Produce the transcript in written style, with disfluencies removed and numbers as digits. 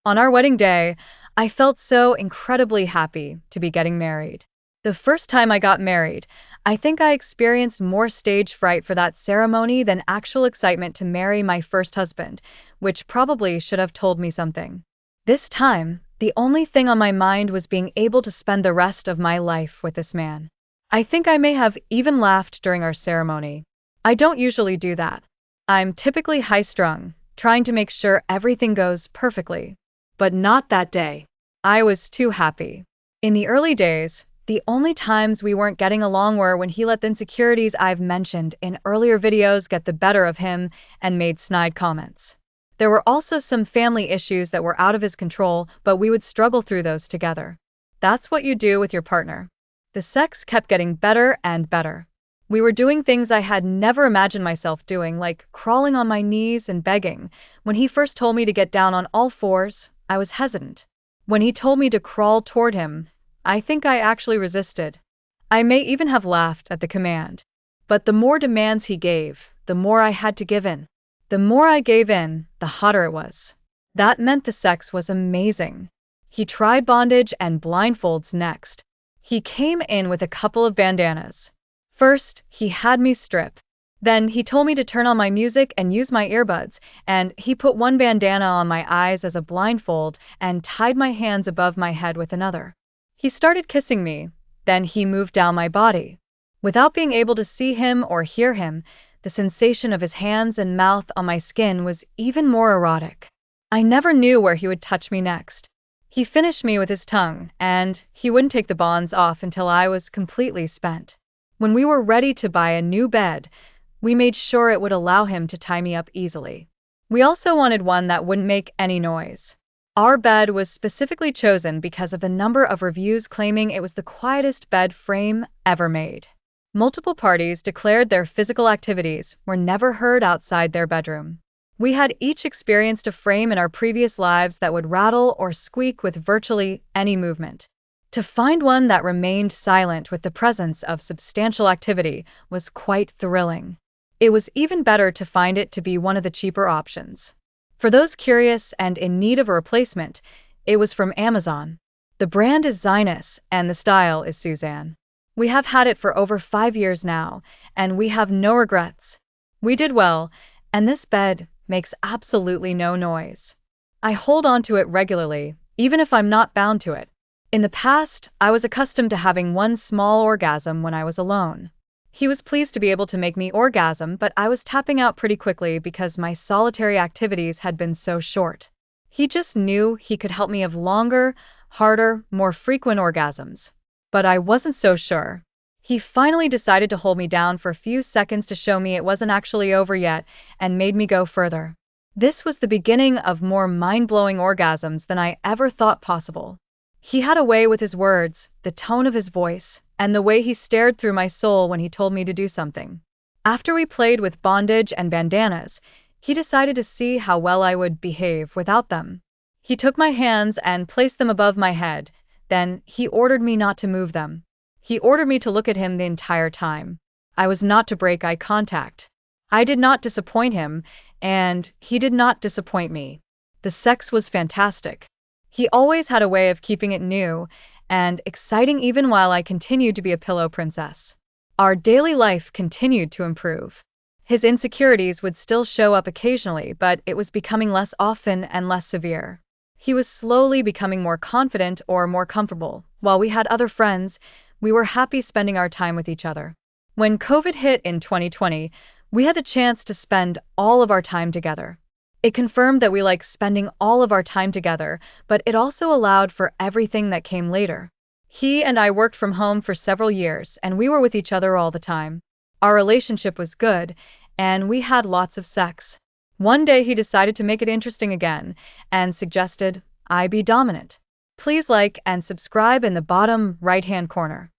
On our wedding day, I felt so incredibly happy to be getting married. The first time I got married, I think I experienced more stage fright for that ceremony than actual excitement to marry my first husband, which probably should have told me something. This time, the only thing on my mind was being able to spend the rest of my life with this man. I think I may have even laughed during our ceremony. I don't usually do that. I'm typically high-strung, trying to make sure everything goes perfectly. But not that day. I was too happy. In the early days, the only times we weren't getting along were when he let the insecurities I've mentioned in earlier videos get the better of him and made snide comments. There were also some family issues that were out of his control, but we would struggle through those together. That's what you do with your partner. The sex kept getting better and better. We were doing things I had never imagined myself doing, like crawling on my knees and begging. When he first told me to get down on all fours, I was hesitant. When he told me to crawl toward him, I think I actually resisted. I may even have laughed at the command. But the more demands he gave, the more I had to give in. The more I gave in, the hotter it was. That meant the sex was amazing. He tried bondage and blindfolds next. He came in with a couple of bandanas. First, he had me strip. Then he told me to turn on my music and use my earbuds, and he put one bandana on my eyes as a blindfold and tied my hands above my head with another. He started kissing me, then he moved down my body. Without being able to see him or hear him, the sensation of his hands and mouth on my skin was even more erotic. I never knew where he would touch me next. He finished me with his tongue, and he wouldn't take the bonds off until I was completely spent. When we were ready to buy a new bed, we made sure it would allow him to tie me up easily. We also wanted one that wouldn't make any noise. Our bed was specifically chosen because of the number of reviews claiming it was the quietest bed frame ever made. Multiple parties declared their physical activities were never heard outside their bedroom. We had each experienced a frame in our previous lives that would rattle or squeak with virtually any movement. To find one that remained silent with the presence of substantial activity was quite thrilling. It was even better to find it to be one of the cheaper options. For those curious and in need of a replacement, it was from Amazon. The brand is Zinus and the style is Suzanne. We have had it for over 5 years now, and we have no regrets. We did well, and this bed makes absolutely no noise. I hold on to it regularly, even if I'm not bound to it. In the past, I was accustomed to having one small orgasm when I was alone. He was pleased to be able to make me orgasm, but I was tapping out pretty quickly because my solitary activities had been so short. He just knew he could help me have longer, harder, more frequent orgasms. But I wasn't so sure. He finally decided to hold me down for a few seconds to show me it wasn't actually over yet and made me go further. This was the beginning of more mind-blowing orgasms than I ever thought possible. He had a way with his words, the tone of his voice, and the way he stared through my soul when he told me to do something. After we played with bondage and bandanas, he decided to see how well I would behave without them. He took my hands and placed them above my head. Then he ordered me not to move them. He ordered me to look at him the entire time. I was not to break eye contact. I did not disappoint him, and he did not disappoint me. The sex was fantastic. He always had a way of keeping it new and exciting even while I continued to be a pillow princess. Our daily life continued to improve. His insecurities would still show up occasionally, but it was becoming less often and less severe. He was slowly becoming more confident or more comfortable. While we had other friends, we were happy spending our time with each other. When COVID hit in 2020, we had the chance to spend all of our time together. It confirmed that we like spending all of our time together, but it also allowed for everything that came later. He and I worked from home for several years, and we were with each other all the time. Our relationship was good, and we had lots of sex. One day he decided to make it interesting again, and suggested I be dominant. Please like and subscribe in the bottom right-hand corner.